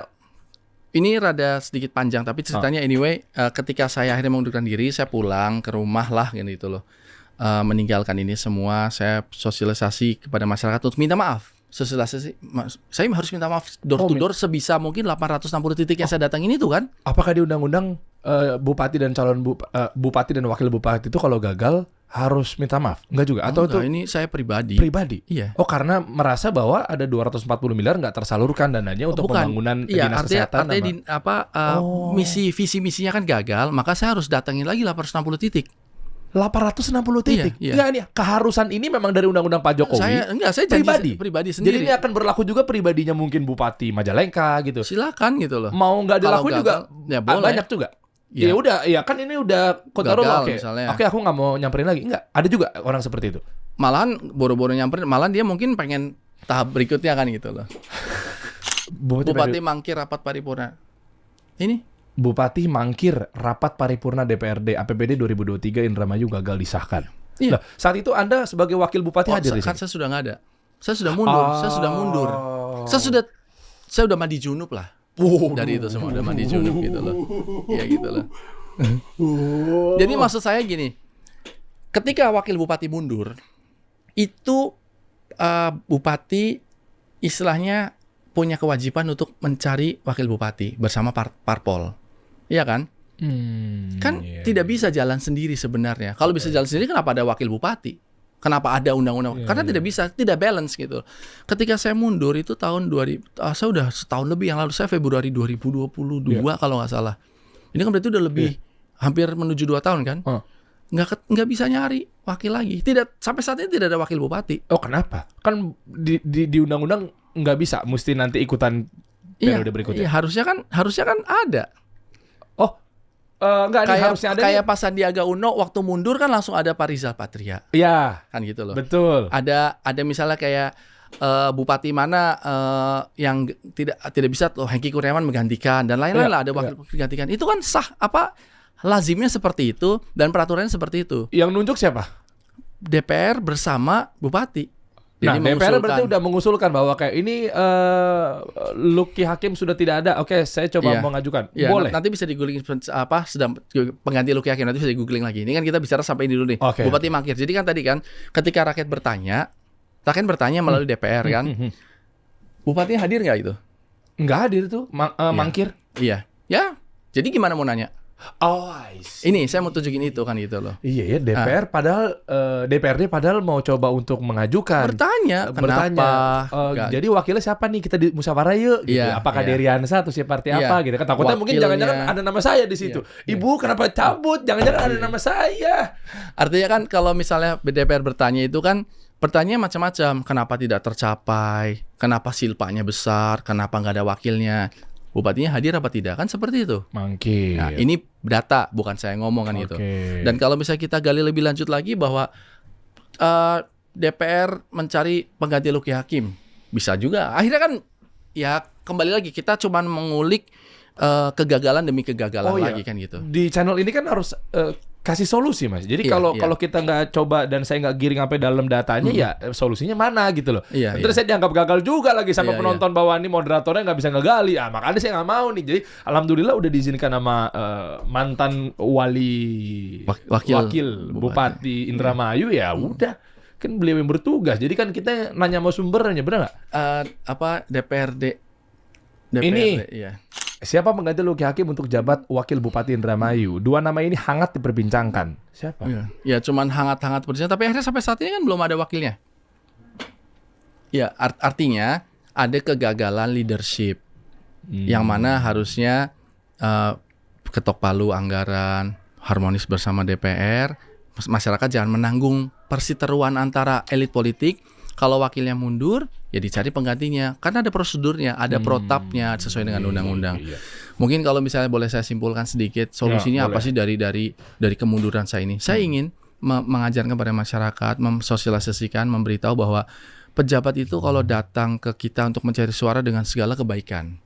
ini rada sedikit panjang, tapi ceritanya anyway, ketika saya akhirnya mengundurkan diri, saya pulang ke rumah lah gitu loh. Meninggalkan ini semua, saya sosialisasi kepada masyarakat untuk minta maaf. Sosialisasi, saya harus minta maaf door to door sebisa mungkin 860 titik yang saya datangin itu kan. Apakah di undang-undang bupati dan calon bupati dan wakil bupati itu kalau gagal harus minta maaf? Enggak juga? Atau Enggak, itu ini saya pribadi. pribadi? Iya. Oh, karena merasa bahwa ada 240 miliar nggak tersalurkan dananya untuk Bukan. pembangunan Iya, dinas artinya kesehatan. Oh. visi misinya kan gagal, maka saya harus datangin lagi 860 titik. 860 titik. Iya. Enggak nih, keharusan ini memang dari undang-undang Pak Jokowi. Saya janji pribadi Jadi sendiri. ini akan berlaku juga pribadinya mungkin Bupati Majalengka gitu. Silakan gitu loh. Mau nggak Kalau dilakuin juga gagal, ya boleh. banyak juga. Ya. Ya udah, ya kan ini udah Kotaro Gagal oke. misalnya. Oke, aku nggak mau nyamperin lagi. Enggak, ada juga orang seperti itu. Malahan boro-boro nyamperin, malah dia mungkin pengen tahap berikutnya kan gitu loh. Bupati mangkir rapat paripurna. Ini Bupati mangkir rapat paripurna DPRD APBD 2023 Indramayu gagal disahkan. Iya. Lah, saat itu Anda sebagai wakil bupati hadir di kan sini. saya sudah nggak ada. Saya sudah mundur. Saya udah mandi junub lah. Dari itu semua udah mandi junub gitu loh. Iya gitu loh. Jadi maksud saya gini, ketika wakil bupati mundur, itu bupati istilahnya punya kewajiban untuk mencari wakil bupati bersama parpol. Iya kan? Kan tidak bisa jalan sendiri sebenarnya. Kalau bisa jalan sendiri, kenapa ada wakil bupati? Kenapa ada undang-undang? Karena tidak bisa, tidak balance gitu. Ketika saya mundur itu tahun 2000, saya udah setahun lebih yang lalu, saya Februari 2022 kalau nggak salah. Ini kan berarti udah lebih hampir menuju 2 tahun kan? Nggak bisa nyari wakil lagi. Tidak, sampai saat ini tidak ada wakil bupati. Oh, kenapa? Kan di undang-undang nggak bisa, mesti nanti ikutan periode berikutnya. Iya, harusnya kan ada. Enggak, Kayak harusnya ada kayak Pak Sandiaga Uno waktu mundur kan langsung ada Pak Rizal Patria. Iya, Kan gitu loh. betul. Ada misalnya kayak bupati mana yang tidak bisa tuh Hengki Kurniawan menggantikan dan lain-lain lah, ada wakil menggantikan. Itu kan sah, lazimnya seperti itu dan peraturannya seperti itu. Yang nunjuk siapa? DPR bersama bupati. Nah, Jadi DPR berarti udah mengusulkan bahwa kayak ini Luki Hakim sudah tidak ada. Oke, saya coba mengajukan. Iya, Boleh. nanti bisa di-googling sedang pengganti Luki Hakim, nanti bisa di-googling lagi. Ini kan kita bicara sampai ini dulu nih. Oke. Bupati mangkir. Jadi kan tadi kan ketika rakyat bertanya melalui DPR kan. Bupati hadir nggak itu? Nggak hadir tuh, mangkir. Iya. Ya. Jadi gimana mau nanya? Oh, I see. Ini saya mau tunjukin itu kan gitu loh. Iya ya, DPR padahal DPRD padahal mau coba untuk mengajukan. Bertanya kenapa? Jadi wakilnya siapa nih? Kita di musyawarah yuk gitu. Iya, Apakah iya. Deriansa atau siapa apa gitu kan. Takutnya mungkin Wakilnya. jangan-jangan ada nama saya di situ. Ibu kenapa cabut? Jangan-jangan ada nama saya. Artinya kan kalau misalnya DPR bertanya itu kan pertanyaan macam-macam. Kenapa tidak tercapai? Kenapa silpanya besar? Kenapa nggak ada wakilnya? Bupatinya hadir apa tidak? Kan seperti itu. Mangkir. Nah, ini data, bukan saya ngomong kan gitu. Dan kalau misalnya kita gali lebih lanjut lagi bahwa DPR mencari pengganti Luki Hakim, bisa juga. Akhirnya kan ya kembali lagi kita cuman mengulik kegagalan demi kegagalan lagi kan gitu. Di channel ini kan harus kasih solusi, Mas. Jadi kalau kita nggak coba dan saya nggak giring sampai dalam datanya, ya solusinya mana gitu loh. Terus saya dianggap gagal juga lagi sama penonton bahwa ini moderatornya nggak bisa ngegali. Makanya saya nggak mau nih. Jadi alhamdulillah udah diizinkan sama mantan wakil Bupati Indramayu, ya udah. Kan beliau yang bertugas. Jadi kan kita nanya sama sumbernya, benar nggak? DPRD ini iya. Siapa mengganti Luki Hakim untuk jabat wakil Bupati Indramayu? 2 nama ini hangat diperbincangkan. Siapa? Ya cuman hangat-hangat berbincang, tapi akhirnya sampai saat ini kan belum ada wakilnya. Ya artinya ada kegagalan leadership yang mana harusnya ketok palu anggaran, harmonis bersama DPR, masyarakat jangan menanggung persiteruan antara elit politik. Kalau wakilnya mundur, ya dicari penggantinya. Karena ada prosedurnya, ada protapnya sesuai dengan undang-undang. Mungkin kalau misalnya boleh saya simpulkan sedikit, solusinya apa sih dari kemunduran saya ini? Saya ingin mengajarkan kepada masyarakat, mensosialisasikan, memberitahu bahwa pejabat itu kalau datang ke kita untuk mencari suara dengan segala kebaikan.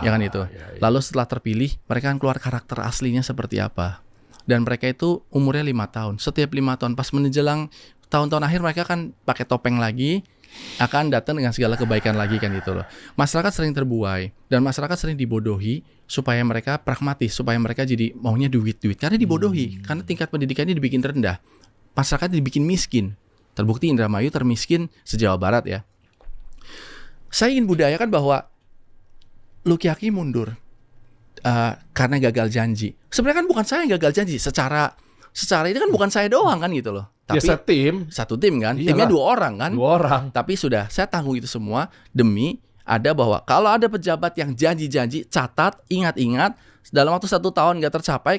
Ya kan itu. Lalu setelah terpilih, mereka akan keluar karakter aslinya seperti apa. Dan mereka itu umurnya 5 tahun. Setiap 5 tahun, pas menjelang tahun-tahun akhir mereka akan pakai topeng lagi, akan datang dengan segala kebaikan lagi kan gitu loh. Masyarakat sering terbuai dan masyarakat sering dibodohi supaya mereka pragmatis, supaya mereka jadi maunya duit karena dibodohi, karena tingkat pendidikannya dibikin rendah. Masyarakat dibikin miskin. Terbukti Indramayu termiskin se-Jawa Barat ya. Saya ingin budayakan bahwa Luki Hakim mundur karena gagal janji. Sebenarnya kan bukan saya yang gagal janji, secara secara ini kan bukan saya doang kan gitu loh. Ya Tapi setim, satu tim kan, Iyalah. timnya 2 orang kan. 2 orang. Tapi sudah saya tanggung itu semua demi ada bahwa kalau ada pejabat yang janji-janji, catat, ingat-ingat dalam waktu 1 tahun nggak tercapai,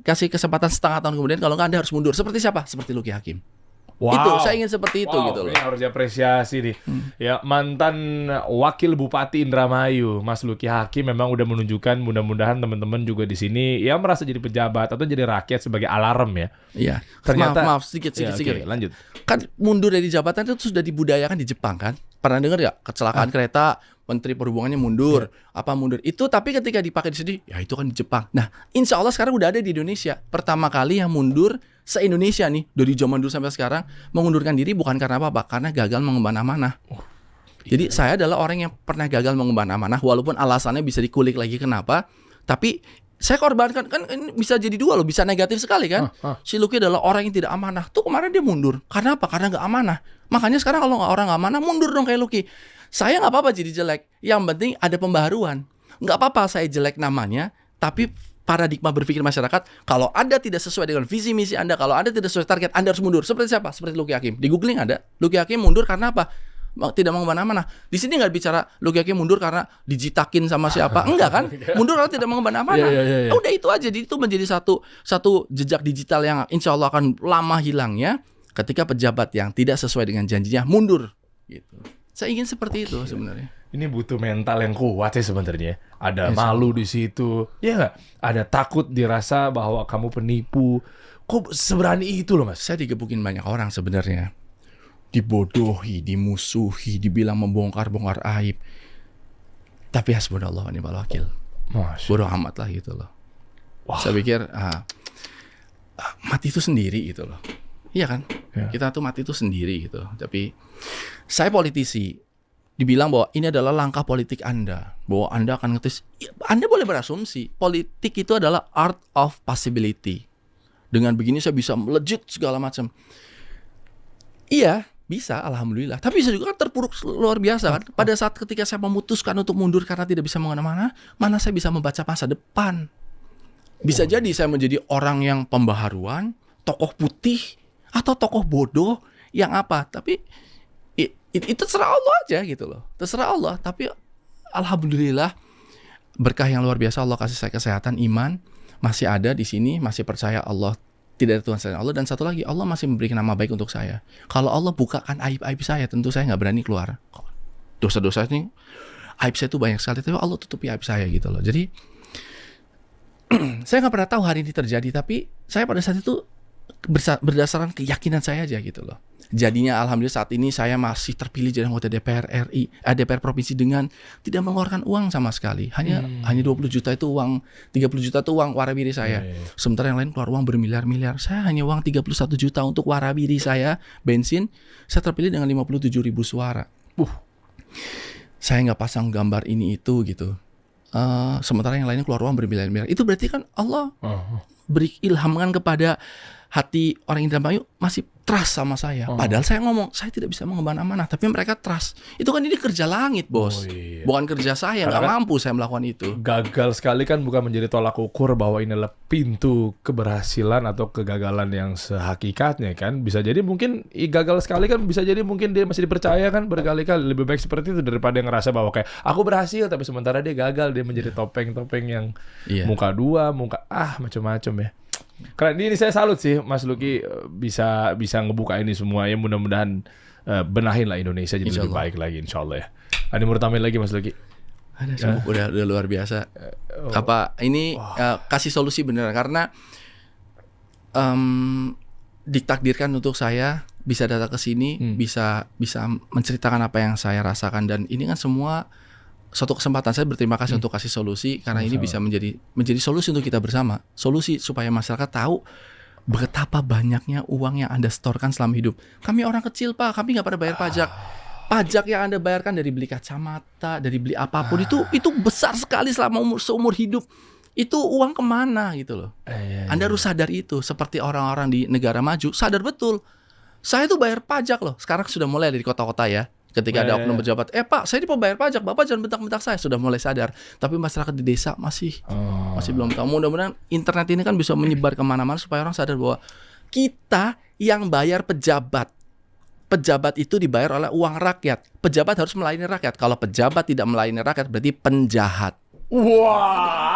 kasih kesempatan setengah tahun kemudian, kalau nggak Anda harus mundur. Seperti siapa? Seperti Luki Hakim. Wow. Itu saya ingin seperti itu Wow, gitu loh. ini harus diapresiasi nih. Ya, mantan Wakil Bupati Indramayu, Mas Luki Hakim memang udah menunjukkan, mudah-mudahan teman-teman juga di sini ya merasa jadi pejabat atau jadi rakyat sebagai alarm ya. Iya. Ternyata maaf sedikit. Ya, oke, lanjut. Kan mundur dari jabatan itu sudah dibudayakan di Jepang kan? Pernah dengar ya kecelakaan kereta, Menteri Perhubungannya mundur, apa mundur. Itu tapi ketika dipakai di sini, ya itu kan di Jepang. Nah, insya Allah sekarang udah ada di Indonesia. Pertama kali yang mundur se-Indonesia nih, dari zaman dulu sampai sekarang, mengundurkan diri bukan karena apa-apa, karena gagal mengemban amanah. Jadi saya adalah orang yang pernah gagal mengemban amanah, walaupun alasannya bisa dikulik lagi kenapa, tapi saya korbankan, kan ini bisa jadi dua loh, bisa negatif sekali kan. Si Luki adalah orang yang tidak amanah. Tuh kemarin dia mundur. Karena apa? Karena nggak amanah. Makanya sekarang kalau orang nggak amanah, mundur dong kayak Luki. Saya nggak apa-apa jadi jelek. Yang penting ada pembaharuan. Nggak apa-apa saya jelek namanya, tapi paradigma berpikir masyarakat, kalau Anda tidak sesuai dengan visi misi Anda, kalau Anda tidak sesuai target, Anda harus mundur. Seperti siapa? Seperti Luki Hakim. Di googling ada. Luki Hakim mundur karena apa? Tidak mengemban amanah. Di sini nggak bicara Luki Hakim mundur karena dijitakin sama siapa. Enggak kan? Mundur karena tidak mengemban amanah. Iya. Udah itu aja. Jadi itu menjadi satu jejak digital yang insya Allah akan lama hilangnya ketika pejabat yang tidak sesuai dengan janjinya mundur. Gitu. Saya ingin seperti itu sebenarnya. Ini butuh mental yang kuat ya sebenarnya. Ada Ya, malu di situ. Ya nggak? Ada takut dirasa bahwa kamu penipu. Kok seberani itu loh, Mas? Saya digebukin banyak orang sebenarnya. Dibodohi, dimusuhi, dibilang membongkar-bongkar aib. Tapi hasbunallah wa ni'mal wakil. Bodoh amat lah gitu loh. Wah. Saya pikir mati itu sendiri gitu loh. Iya kan? Ya. Kita tuh mati itu sendiri gitu. Tapi saya politisi, dibilang bahwa ini adalah langkah politik Anda, bahwa Anda akan ngetis. Anda boleh berasumsi, politik itu adalah art of possibility. Dengan begini saya bisa melejit segala macam. Iya, bisa, alhamdulillah. Tapi bisa juga kan terpuruk luar biasa kan. Pada saat ketika saya memutuskan untuk mundur karena tidak bisa mengena mana saya bisa membaca masa depan. Bisa jadi saya menjadi orang yang pembaharuan, tokoh putih, atau tokoh bodoh yang apa. Tapi itu terserah Allah aja gitu loh. Terserah Allah. Tapi alhamdulillah berkah yang luar biasa Allah kasih saya kesehatan, iman, masih ada di sini, masih percaya Allah tidak ada Tuhan selain Allah, dan satu lagi Allah masih memberikan nama baik untuk saya. Kalau Allah bukakan aib-aib saya, tentu saya nggak berani keluar. Dosa-dosa ini, aib saya itu banyak sekali, tapi Allah tutupi aib saya gitu loh. Jadi saya nggak pernah tahu hari ini terjadi, tapi saya pada saat itu berdasarkan keyakinan saya aja gitu loh. Jadinya alhamdulillah saat ini saya masih terpilih jadi anggota DPR RI, DPR provinsi dengan tidak mengeluarkan uang sama sekali. Hanya 20 juta itu uang, 30 juta itu uang warabiri saya. Sementara yang lain keluar uang bermiliar-miliar. Saya hanya uang 31 juta untuk warabiri saya, bensin. Saya terpilih dengan 57.000 suara. Saya nggak pasang gambar ini itu gitu. Sementara yang lainnya keluar uang bermiliar-miliar. Itu berarti kan Allah beri ilhamkan kepada hati orang Indramayu masih trust sama saya. Padahal saya ngomong, saya tidak bisa mengemban amanah, tapi mereka trust. Itu kan ini kerja langit, bos. Bukan kerja saya, nggak mampu saya melakukan itu. Gagal sekali kan bukan menjadi tolak ukur bahwa ini adalah pintu keberhasilan atau kegagalan yang sehakikatnya kan. Bisa jadi mungkin gagal sekali kan, bisa jadi mungkin dia masih dipercaya kan berkali-kali. Lebih baik seperti itu daripada ngerasa bahwa kayak aku berhasil tapi sementara dia gagal, dia menjadi topeng-topeng yang muka dua, macam-macam ya. Karena ini saya salut sih Mas Luki bisa ngebuka ini semua ya, mudah-mudahan benahin lah Indonesia jadi lebih baik lagi insyaallah ya. Ada yang mau tambahin lagi Mas Luki? Ada udah luar biasa. Kasih solusi bener karena ditakdirkan untuk saya bisa datang ke sini, bisa menceritakan apa yang saya rasakan, dan ini kan semua suatu kesempatan. Saya berterima kasih untuk kasih solusi karena ini bisa menjadi solusi untuk kita bersama. Solusi supaya masyarakat tahu betapa banyaknya uang yang Anda setorkan selama hidup. Kami orang kecil, Pak, kami nggak pada bayar pajak. Pajak yang Anda bayarkan dari beli kacamata, dari beli apapun itu besar sekali selama seumur hidup. Itu uang kemana gitu loh. Anda harus sadar itu. Seperti orang-orang di negara maju sadar betul. Saya tuh bayar pajak loh. Sekarang sudah mulai dari kota-kota ya. Ketika ada oknum pejabat, Pak, saya ini pembayar pajak, Bapak jangan bentak-bentak saya. Sudah mulai sadar. Tapi masyarakat di desa masih belum tahu. Mudah-mudahan internet ini kan bisa menyebar kemana-mana supaya orang sadar bahwa kita yang bayar pejabat. Pejabat itu dibayar oleh uang rakyat. Pejabat harus melayani rakyat. Kalau pejabat tidak melayani rakyat berarti penjahat. Wah.